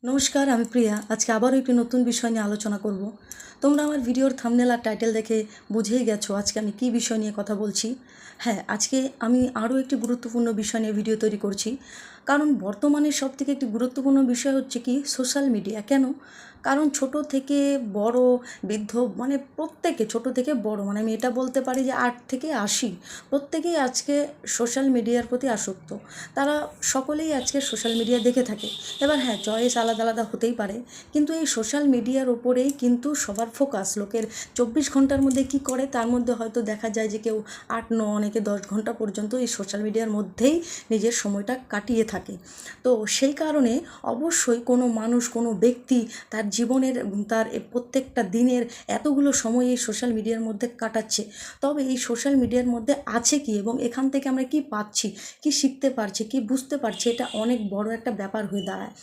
নমস্কার, আমি প্রিয়া। আজকে আবারও একটি নতুন বিষয় নিয়ে আলোচনা করব। তোমরা আমার ভিডিওর থাম্বনেল আর টাইটেল দেখে বুঝেই গেছো আজকে আমি কী বিষয় নিয়ে কথা বলছি। হ্যাঁ, আজকে আমি আরও একটি গুরুত্বপূর্ণ বিষয় নিয়ে ভিডিও তৈরি করছি। কারণ বর্তমানে সবথেকে একটি গুরুত্বপূর্ণ বিষয় হচ্ছে কি সোশ্যাল মিডিয়া। কেন? কারণ ছোট থেকে বড়, বৃদ্ধ মানে প্রত্যেকে, ছোট থেকে বড় মানে আমি এটা বলতে পারি যে 8 থেকে 80 প্রত্যেকেই আজকে সোশ্যাল মিডিয়ার প্রতি আসক্ত। তারা সকলেই আজকে সোশ্যাল মিডিয়া দেখে থাকে। এবার হ্যাঁ, চয়েস আলাদা আলাদা হতেই পারে, কিন্তু এই সোশ্যাল মিডিয়ার ওপরেই কিন্তু সবার ফোকাস। লোকের 24 ঘন্টার মধ্যে কী করে তার মধ্যে হয়তো দেখা যায় যে কেউ 8-9 অনেকে 10 ঘন্টা পর্যন্ত এই সোশ্যাল মিডিয়ার মধ্যেই নিজের সময়টা কাটিয়ে থাকে। তো সেই কারণে অবশ্যই কোনো মানুষ, কোনো ব্যক্তি তার জীবনের তার প্রত্যেকটা দিনের এতগুলো সময় এই সোশ্যাল মিডিয়ার মধ্যে কাটাচ্ছে। তবে এই সোশ্যাল মিডিয়ার মধ্যে আছে কি এবং এখান থেকে আমরা কি পাচ্ছি, কি শিখতে পারছি, কি বুঝতে পারছি, এটা অনেক বড় একটা ব্যাপার হয়ে দাঁড়ায়।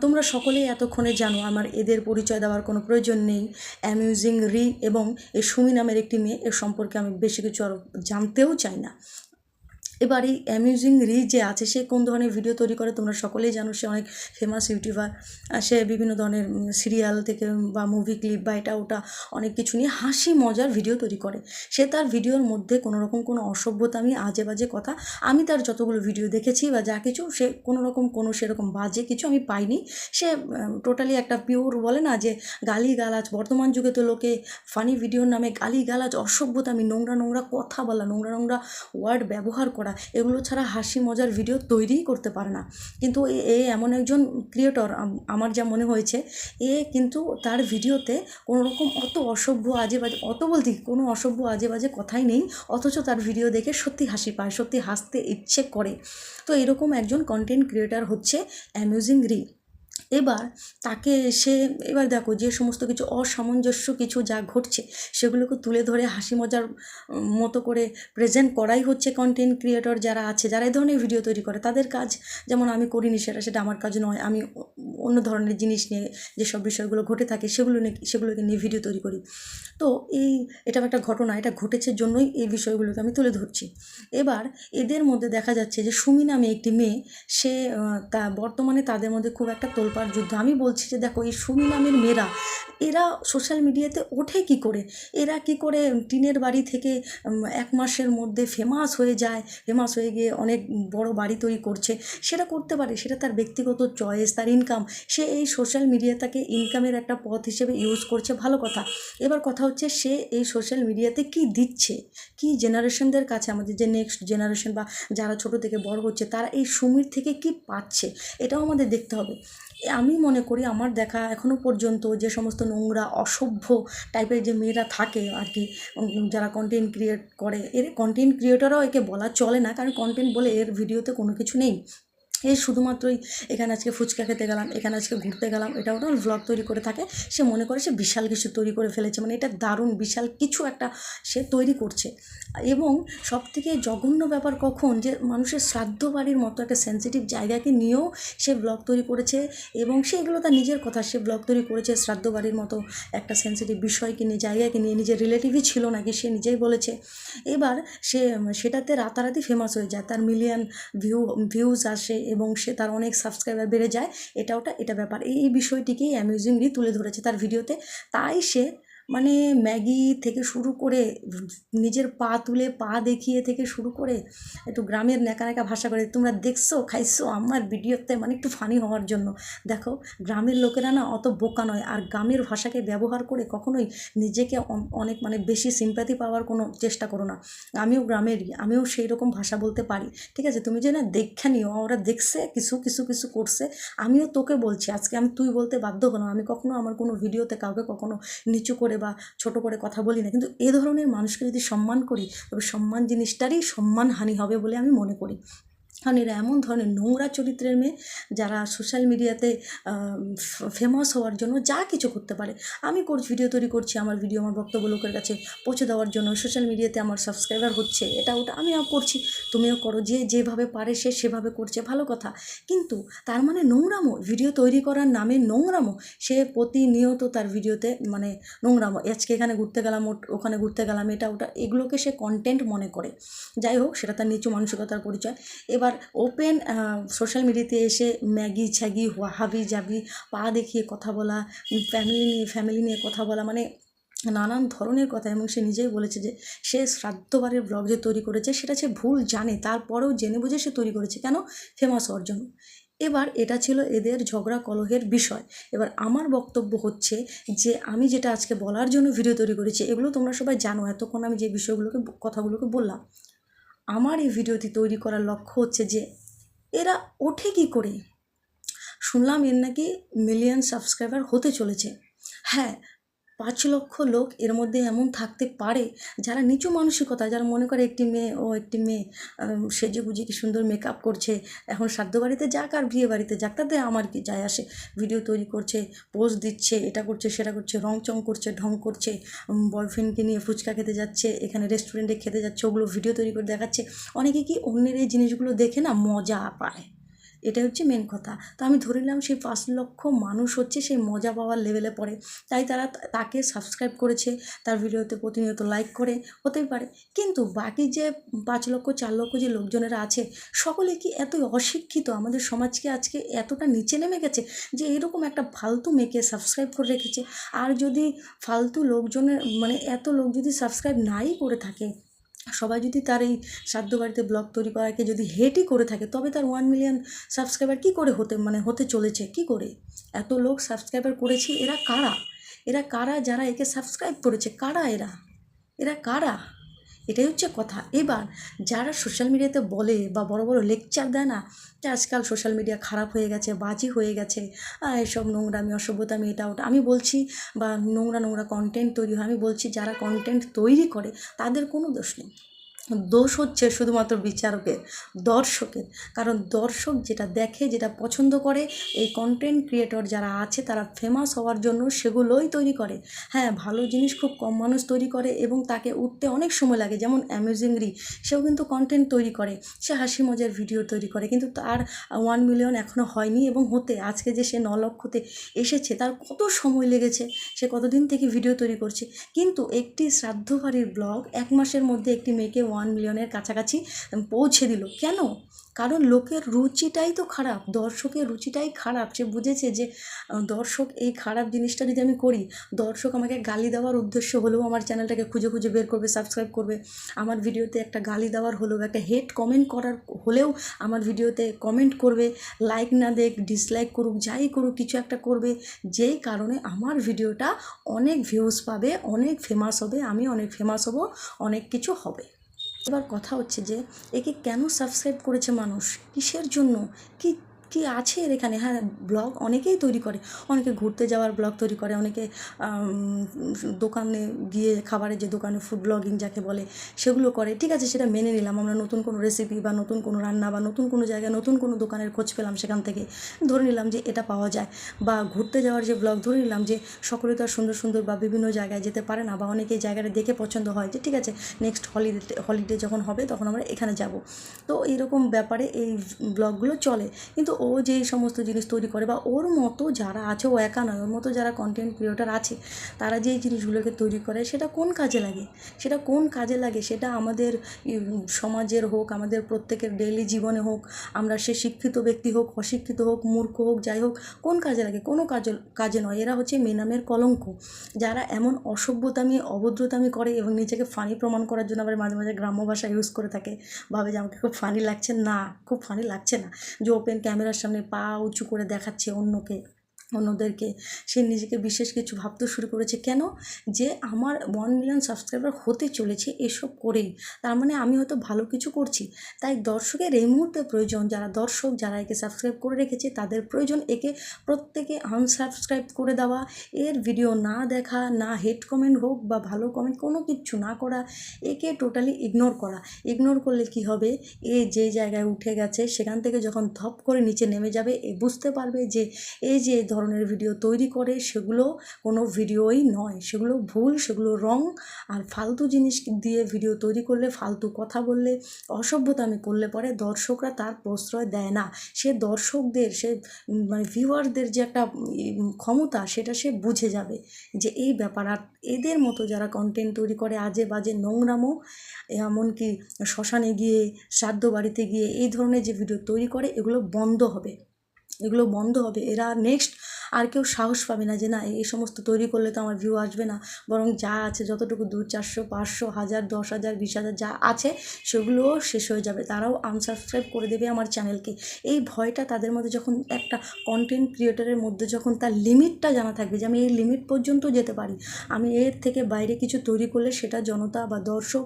তোমরা সকলেই এতক্ষণে জানো, আমার এদের পরিচয় দেওয়ার কোনো প্রয়োজন নেই। অ্যামিউজিং রি এবং এই সুমি নামের একটি মেয়ে, এর সম্পর্কে আমি বেশি কিছু আরও জানতেও চাই না। এবার এই অ্যামিউজিং রি যে আছে সে কোন ধরনের ভিডিও তৈরি করে তোমরা সকলেই জানো। সে অনেক ফেমাস ইউটিউবার। সে বিভিন্ন ধরনের সিরিয়াল থেকে বা মুভি ক্লিপ বা এটা ওটা অনেক কিছু নিয়ে হাসি মজার ভিডিও তৈরি করে। সে তার ভিডিওর মধ্যে কোনো রকম কোনো অসভ্যতামি, আজে বাজে কথা, আমি তার যতগুলো ভিডিও দেখেছি বা যা কিছু, সে কোনো রকম কোনো সেরকম বাজে কিছু আমি পাইনি। সে টোটালি একটা পিওর, বলে না যে গালিগালাজ, বর্তমান যুগে তো লোকে ফানি ভিডিওর নামে গালিগালাজ, অসভ্যতামি, নোংরা নোংরা কথা বলা, নোংরা নোংরা ওয়ার্ড ব্যবহার করা, এগুলো ছাড়া হাসি মজার ভিডিও তৈরিই করতে পারে না। কিন্তু এ এমন একজন ক্রিয়েটর, আমার যা মনে হয়েছে, এ কিন্তু তার ভিডিওতে কোনো রকম অত অসভ্য আজে বাজে, অত বলতে কোনো অসভ্য আজে বাজে কথাই নেই, অথচ তার ভিডিও দেখে সত্যি হাসি পায়, সত্যি হাসতে ইচ্ছে করে। তো এরকম একজন কন্টেন্ট ক্রিয়েটর হচ্ছে অ্যামিউজিং রি। এবার তাকে সে, এবার দেখো যে সমস্ত কিছু অসামঞ্জস্য কিছু যা ঘটছে সেগুলোকে তুলে ধরে হাসি মজার মতো করে প্রেজেন্ট করাই হচ্ছে কন্টেন্ট ক্রিয়েটর যারা আছে, যারা এই ধরনের ভিডিও তৈরি করে তাদের কাজ। যেমন আমি করিনি, সেটা আমার কাজ নয়। আমি অন্য ধরনের জিনিস নিয়ে, যেসব বিষয়গুলো ঘটে থাকে সেগুলোকে নিয়ে ভিডিও তৈরি করি। তো এটা একটা ঘটনা, এটা ঘটেছে জন্যই এই বিষয়গুলোকে আমি তুলে ধরছি। এবার এদের মধ্যে দেখা যাচ্ছে যে সুমি নামে একটি মেয়ে, সে তা বর্তমানে তাদের মধ্যে খুব একটা তোলপাড় যুদ্ধ। আমি বলছি যে দেখো, এই সুমি নামের মেয়েরা, এরা সোশ্যাল মিডিয়াতে ওঠে কি করে, এরা কি করে টিনের বাড়ি থেকে 1 মাসের মধ্যে ফেমাস হয়ে যায়, ফেমাস হয়ে গিয়ে অনেক বড় বাড়ি তৈরি করছে। সেটা করতে পারে, সেটা তার ব্যক্তিগত চয়েস, তার ইনকাম। সে এই সোশ্যাল মিডিয়াটাকে ইনকামের একটা পথ হিসেবে ইউজ করছে, ভালো কথা। এবার কথা হচ্ছে সে এই সোশ্যাল মিডিয়াতে কি দিচ্ছে, কি জেনারেশনদের কাছে, আমাদের যে নেক্সট জেনারেশন বা যারা ছোট থেকে বড় হচ্ছে, তারা এই সুমির থেকে কি পাচ্ছে, এটাও আমাদের দেখতে হবে। আমি মনে করি আমার দেখা এখনও পর্যন্ত যে সমস্ত নোংরা অসভ্য টাইপের যে মেয়েরা থাকে আর কি, যারা কন্টেন্ট ক্রিয়েট করে, এর কন্টেন্ট ক্রিয়েটরও একে বলা চলে না, কারণ কন্টেন্ট বলে এর ভিডিওতে কোনো কিছু নেই। এই শুধুমাত্রই এখানে আজকে ফুচকা খেতে গেলাম, এখানে আজকে ঘুরতে গেলাম, এটা ওটা ভ্লগ তৈরি করে থাকে। সে মনে করে সে বিশাল কিছু তৈরি করে ফেলেছে, মানে এটা দারুণ বিশাল কিছু একটা সে তৈরি করছে। এবং সবথেকে জঘন্য ব্যাপার কখন, যে মানুষের শ্রাদ্ধ বাড়ির মতো একটা সেন্সিটিভ জায়গাকে নিয়েও সে ব্লগ তৈরি করেছে। এবং সে এগুলো তার নিজের কথা, সে ব্লগ তৈরি করেছে শ্রাদ্ধ বাড়ির মতো একটা সেন্সিটিভ বিষয়কে নিয়ে, জায়গাকে নিয়ে, নিজের রিলেটিভই ছিল নাকি সে নিজেই বলেছে। এবার সে সেটাতে রাতারাতি ফেমাস হয়ে যায়, তার মিলিয়ন ভিউজ আসে এবং সে তার অনেক সাবস্ক্রাইবার বেড়ে যায়। এটা ব্যাপার, এই বিষয়টিকেই অ্যামিউজিংলি তুলে ধরেছে তার ভিডিওতে। তাই সে মানে ম্যাগি থেকে শুরু করে, নিজের পা তুলে পা দেখিয়ে থেকে শুরু করে, একটু গ্রামের ন্যাকা ন্যাকা ভাষা করে, তোমরা দেখছো খাইছো আমার ভিডিওতে, মানে একটু ফানি হওয়ার জন্য। দেখো, গ্রামের লোকেরা না অত বোকা নয়, আর গ্রামের ভাষাকে ব্যবহার করে কখনোই নিজেকে অনেক মানে বেশি সিম্প্যাথি পাওয়ার কোনো চেষ্টা করো না। আমিও গ্রামেরই, আমিও সেই রকম ভাষা বলতে পারি, ঠিক আছে? তুমি যে না দেখে নিও, ওরা দেখছে কিছু কিছু কিছু করছে, আমিও তোকে বলছি, আজকে আমি তুই বলতে বাধ্য হলাম। আমি কখনো আমার কোনো ভিডিওতে কাউকে কখনো নিচু করে বা ছোট করে কথা বলি না, কিন্তু এ ধরনের মানুষকে যদি সম্মান করি, তবে সম্মান জিনিসটারই সম্মানহানি হবে বলে আমি মনে করি। কারণ এরা এমন ধরনের নোংরা চরিত্রের মেয়ে, যারা সোশ্যাল মিডিয়াতে ফেমাস হওয়ার জন্য যা কিছু করতে পারে। আমি ভিডিও তৈরি করছি, আমার ভিডিও, আমার বক্তব্য লোকের কাছে পৌঁছে দেওয়ার জন্য, সোশ্যাল মিডিয়াতে আমার সাবস্ক্রাইবার হচ্ছে, এটা ওটা আমিও করছি, তুমিও করো। যে যেভাবে পারে সে সেভাবে করছে, ভালো কথা। কিন্তু তার মানে নোংরামো, ভিডিও তৈরি করার নামে নোংরামো। সে প্রতিনিয়ত তার ভিডিওতে মানে নোংরামো, আজকে এখানে ঘুরতে গেলাম, ওখানে ঘুরতে গেলাম, এটা ওটা, এগুলোকে সে কন্টেন্ট মনে করে। যাই হোক, সেটা তার নিচু মানসিকতার পরিচয়। এবার এবার ওপেন সোশ্যাল মিডিয়াতে এসে ম্যাগি ছ্যাগি হাবি জাবি পা দেখিয়ে কথা বলা, ফ্যামিলি নিয়ে কথা বলা, মানে নানান ধরনের কথা। এবং সে নিজেই বলেছে যে সে শ্রাদ্ধবারের ব্লগ যে তৈরি করেছে সেটা সে ভুল জানে, তারপরেও জেনে বুঝে সে তৈরি করেছে। কেন? ফেমাস হওয়ার জন্য। এবার এটা ছিল এদের ঝগড়া কলহের বিষয়। এবার আমার বক্তব্য হচ্ছে যে আমি যেটা আজকে বলার জন্য ভিডিও তৈরি করেছি, এগুলো তোমরা সবাই জানো। এতক্ষণ আমি যে কথাগুলোকে বললাম, আমার এই ভিডিওটি তৈরি করার লক্ষ্য হচ্ছে যে এরা ওঠে কী করে। শুনলাম এর নাকি মিলিয়ন সাবস্ক্রাইবার হতে চলেছে। হ্যাঁ, 5 লক্ষ লোক এর মধ্যে এমন থাকতে পারে যারা নিচু মানসিকতা, যারা মনে করে একটি মেয়ে সেজে গুজে কি সুন্দর মেকআপ করছে, এখন শ্রাদ্ধ বাড়িতে যাক আর বিয়ে বাড়িতে যাক, তাতে আমার কি যায় আসে। ভিডিও তৈরি করছে, পোস্ট দিচ্ছে, এটা করছে সেটা করছে, রংচং করছে, ঢং করছে, বয়ফ্রেন্ডকে নিয়ে ফুচকা খেতে যাচ্ছে, এখানে রেস্টুরেন্টে খেতে যাচ্ছে, ওগুলো ভিডিও তৈরি করে দেখাচ্ছে। অনেকে কি অন্যের এই জিনিসগুলো দেখে না মজা পায়, এটাই হচ্ছে মেন কথা। তো আমি ধরে নিলাম সেই 5 লক্ষ মানুষ হচ্ছে সেই মজা পাওয়ার লেভেলে পড়ে, তাই তারা তাকে সাবস্ক্রাইব করেছে, তার ভিডিওতে প্রতিনিয়ত লাইক করে, হতেই পারে। কিন্তু বাকি যে 5 লক্ষ 4 লক্ষ যে লোকজনেরা আছে, সকলে কি এতই অশিক্ষিত? আমাদের সমাজকে আজকে এতটা নিচে নেমে গেছে যে এরকম একটা ফালতু মেয়েকে সাবস্ক্রাইব করে রেখেছে। আর যদি ফালতু লোকজনের মানে এত লোক যদি সাবস্ক্রাইব নাই করে থাকে, সবাই যদি তার এই শ্রাদ্ধ বাড়িতে ব্লগ তৈরি করাকে যদি হেটই করে থাকে, তবে তার 1 মিলিয়ন সাবস্ক্রাইবার কী করে হতে চলেছে কী করে? এত লোক সাবস্ক্রাইবার করেছে, এরা কারা যারা একে সাবস্ক্রাইব করেছে? এরা কারা? এটাই হচ্ছে কথা। এবার যারা সোশ্যাল মিডিয়াতে বলে বা বড় বড় লেকচার দেয় না যে আজকাল সোশ্যাল মিডিয়া খারাপ হয়ে গেছে, বাজে হয়ে গেছে, এসব নোংরামি অসভ্যতামি এটা ওটা, আমি বলছি, বা নোংরা কন্টেন্ট তৈরি হয়, আমি বলছি যারা কন্টেন্ট তৈরি করে তাদের কোনো দোষ নেই। দোষ হচ্ছে শুধুমাত্র বিচারকের, দর্শকের। কারণ দর্শক যেটা দেখে, যেটা পছন্দ করে, এই কন্টেন্ট ক্রিয়েটর যারা আছে তারা ফেমাস হওয়ার জন্য সেগুলোই তৈরি করে। হ্যাঁ, ভালো জিনিস খুব কম মানুষ তৈরি করে এবং তাকে উঠতে অনেক সময় লাগে। যেমন অ্যামেজিংরি, সেও কিন্তু কন্টেন্ট তৈরি করে, সে হাসি মজার ভিডিও তৈরি করে, কিন্তু তার 1 মিলিয়ন এখনও হয়নি। এবং আজকে যে সে 9 লক্ষতে এসেছে, তার কত সময় লেগেছে, সে কতদিন থেকে ভিডিও তৈরি করছে। কিন্তু একটি শ্রাদ্ধ বাড়ির ব্লগ 1 মাসের মধ্যে একটি মেয়েকে 1 মিলিয়নের কাছাকাছি পৌঁছে দিল। কেন? কারণ লোকের রুচিটাই তো খারাপ, দর্শকের রুচিটাই খারাপ। সে বুঝেছে যে দর্শক এই খারাপ জিনিসটা যদি আমি করি, দর্শক আমাকে গালি দেওয়ার উদ্দেশ্য হলেও আমার চ্যানেলটাকে খুঁজে খুঁজে বের করবে, সাবস্ক্রাইব করবে। আমার ভিডিওতে একটা গালি দেওয়ার হলেও, একটা হেট কমেন্ট করার হলেও আমার ভিডিওতে কমেন্ট করবে, লাইক না দেখ, ডিসলাইক করুক, যাই করুক, কিছু একটা করবে, যেই কারণে আমার ভিডিওটা অনেক ভিউজ পাবে, অনেক ফেমাস হবে, আমি অনেক ফেমাস হব, অনেক কিছু হবে। এবার কথা হচ্ছে যে একে কেন সাবস্ক্রাইব করেছে মানুষ, কিসের জন্য, কি কি আছে এর এখানে? হ্যাঁ, ব্লগ অনেকেই তৈরি করে, অনেকে ঘুরতে যাওয়ার ব্লগ তৈরি করে, অনেকে দোকানে গিয়ে খাবারের যে দোকানে ফুড ব্লগিং যাকে বলে সেগুলো করে, ঠিক আছে, সেটা মেনে নিলাম। আমরা নতুন কোনো রেসিপি বা নতুন কোনো রান্না বা নতুন কোনো জায়গায় নতুন কোনো দোকানের খোঁজ পেলাম, সেখান থেকে ধরে নিলাম যে এটা পাওয়া যায়। বা ঘুরতে যাওয়ার যে ব্লগ, ধরে নিলাম যে সকলে তো আর সুন্দর সুন্দর বা বিভিন্ন জায়গায় যেতে পারে না, বা অনেকে জায়গাটা দেখে পছন্দ হয় যে ঠিক আছে নেক্সট হলিডে যখন হবে তখন আমরা এখানে যাব। তো এইরকম ব্যাপারে এই ব্লগগুলো চলে। কিন্তু ও যে সমস্ত জিনিস তৈরি করে, বা ওর মতো যারা আছে, ও একা নয়, ওর মতো যারা কন্টেন্ট ক্রিয়েটর আছে, তারা যে জিনিসগুলোকে তৈরি করে সেটা কোন কাজে লাগে? সেটা আমাদের সমাজের হোক, আমাদের প্রত্যেকের ডেইলি জীবনে হোক, আমরা সে শিক্ষিত ব্যক্তি হোক, অশিক্ষিত হোক, মূর্খ হোক, যাই হোক, কোন কাজে লাগে? কোনো কাজে নয়। এরা হচ্ছে মেনামের কলঙ্ক, যারা এমন অসভ্যতামি অভদ্রতামি করে এবং নিজেকে ফানি প্রমাণ করার জন্য আবার মাঝে মাঝে গ্রাম্য ভাষা ইউজ করে থাকে, ভাবে যে আমাকে খুব ফানি লাগছে। না, খুব ফানি লাগছে না। যে ওপেন ক্যামেরার সামনে পা উঁচু করে দেখাচ্ছে অন্যদেরকে, সে নিজেকে বিশেষ কিছু ভাবতে শুরু করেছে। কেন? যে আমার 1 মিলিয়ন সাবস্ক্রাইবার হতে চলেছে এসব করেই, তার মানে আমি হয়তো ভালো কিছু করছি। তাই দর্শকের এই মুহূর্তে প্রয়োজন, যারা একে সাবস্ক্রাইব করে রেখেছে তাদের প্রয়োজন একে প্রত্যেকে আনসাবস্ক্রাইব করে দেওয়া, এর ভিডিও না দেখা, না হেট কমেন্ট হোক বা ভালো কমেন্ট, কোনো কিচ্ছু না করা, একে টোটালি ইগনোর করা। ইগনোর করলে কি হবে? এ যে জায়গায় উঠে গেছে সেখান থেকে যখন ধপ করে নিচে নেমে যাবে, এ বুঝতে পারবে যে এই যে ধরনের ভিডিও তৈরি করে সেগুলো কোনো ভিডিওই নয়, সেগুলো ভুল, সেগুলো রং। আর ফালতু জিনিস দিয়ে ভিডিও তৈরি করলে, ফালতু কথা বললে, অসভ্যতামি করলে পরে দর্শকরা তার প্রশ্রয় দেয় না। সে দর্শকদের, সে মানে ভিউয়ারদের যে একটা ক্ষমতা, সেটা সে বুঝে যাবে যে এই ব্যাপার। আর এদের মতো যারা কন্টেন্ট তৈরি করে আজে বাজে নোংরামো, এমনকি শ্মশানে গিয়ে, শ্রাদ্ধ বাড়িতে গিয়ে এই ধরনের যে ভিডিও তৈরি করে, এগুলো বন্ধ হবে, এগুলো বন্ধ হবে। এরা নেক্সট আর কেউ সাহস পাবে না যে না এই সমস্ত তৈরি করলে তো আমার ভিউ আসবে না, বরং যা আছে যতটুকু 200, 400, 500, 1000, 10,000, 20,000 যা আছে সেগুলোও শেষ হয়ে যাবে, তারাও আনসাবস্ক্রাইব করে দেবে আমার চ্যানেলকে। এই ভয়টা তাদের মধ্যে যখন, একটা কন্টেন্ট ক্রিয়েটারের মধ্যে যখন তার লিমিটটা জানা থাকবে যে আমি এই লিমিট পর্যন্ত যেতে পারি, আমি এর থেকে বাইরে কিছু তৈরি করলে সেটা জনতা বা দর্শক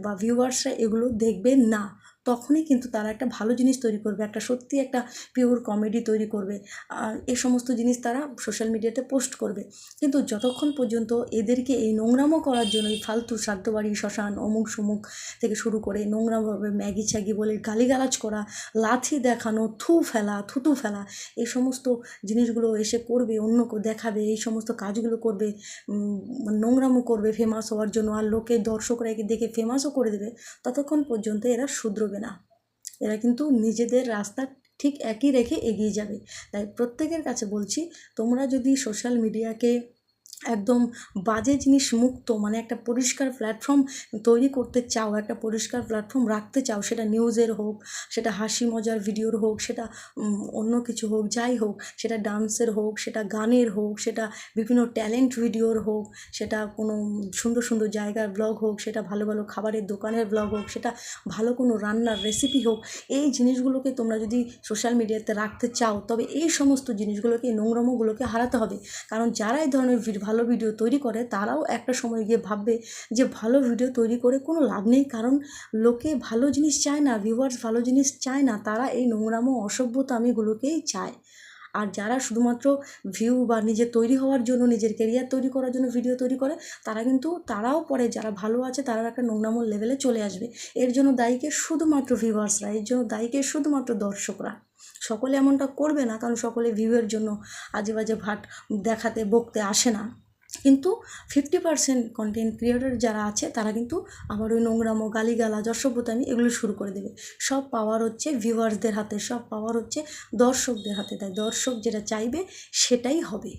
বা ভিউয়ার্সরা এগুলো দেখবে না, তখনই কিন্তু তারা একটা ভালো জিনিস তৈরি করবে, একটা সত্যি একটা পিওর কমেডি তৈরি করবে। আর এই সমস্ত জিনিস তারা সোশ্যাল মিডিয়াতে পোস্ট করবে। কিন্তু যতক্ষণ পর্যন্ত এদেরকে এই নোংরামো করার জন্য, এই ফালতু শ্রাদ্ধবাড়ি, শ্মশান, অমুক সমুক থেকে শুরু করে নোংরামভাবে ম্যাগি ছ্যাগি বলে গালিগালাজ করা, লাথি দেখানো, থুতু ফেলা, এই সমস্ত জিনিসগুলো এসে করবে, অন্যকে দেখাবে, এই সমস্ত কাজগুলো করবে, নোংরামো করবে ফেমাস হওয়ার জন্য, আর লোকে দর্শকরা একে দেখে ফেমাসও করে দেবে, ততক্ষণ পর্যন্ত এরা শুধরবে না। এরা কিন্তু নিজেদের রাস্তা ঠিক একই রেখে এগিয়ে যাবে। তাই প্রত্যেকের কাছে বলছি, তোমরা যদি সোশ্যাল মিডিয়াকে একদম বাজে জিনিস মুক্ত, মানে একটা পরিষ্কার প্ল্যাটফর্ম তৈরি করতে চাও, একটা পরিষ্কার প্ল্যাটফর্ম রাখতে চাও, সেটা নিউজের হোক, সেটা হাসি মজার ভিডিওর হোক, সেটা অন্য কিছু হোক, যাই হোক, সেটা ডান্সের হোক, সেটা গানের হোক, সেটা বিভিন্ন ট্যালেন্ট ভিডিওর হোক, সেটা কোনো সুন্দর সুন্দর জায়গার ব্লগ হোক, সেটা ভালো ভালো খাবারের দোকানের ব্লগ হোক, সেটা ভালো কোনো রান্নার রেসিপি হোক, এই জিনিসগুলোকে তোমরা যদি সোশ্যাল মিডিয়াতে রাখতে চাও, তবে এই সমস্ত জিনিসগুলোকে, নোংরামোগুলোকে হারাতে হবে। কারণ যারা এই ধরনের ভালো ভিডিও তৈরি করে, তারাও একটা সময় গিয়ে ভাববে যে ভালো ভিডিও তৈরি করে কোনো লাভ নেই, কারণ লোকে ভালো জিনিস চায় না, ভিউয়ার্স ভালো জিনিস চায় না, তারা এই নোংরামো অসভ্যতামিগুলোকেই চায়। আর যারা শুধুমাত্র ভিউ বা নিজে তৈরি হওয়ার জন্য, নিজের কেরিয়ার তৈরি করার জন্য ভিডিও তৈরি করে, তারাও পরে, যারা ভালো আছে তারাও একটা নোংরামোর লেভেলে চলে আসবে। এর জন্য দায়ীকে শুধুমাত্র ভিউয়ার্সরা, এর জন্য দায়ীকে শুধুমাত্র দর্শকরা। সকলে এমনটা করবে না, কারণ সকলে ভিউয়ের জন্য আজে বাজে ভাট দেখাতে বকতে আসে না। কিন্তু 50% কন্টেন্ট ক্রিয়েটর যারা আছে, তারা কিন্তু আবার ওই নোংরামো, গালিগালাজ, অসভ্যতামি এগুলো শুরু করে দেবে। সব পাওয়ার হচ্ছে ভিউয়ার্সদের হাতে, সব পাওয়ার হচ্ছে দর্শকদের হাতে। তাই দর্শক যেটা চাইবে সেটাই হবে।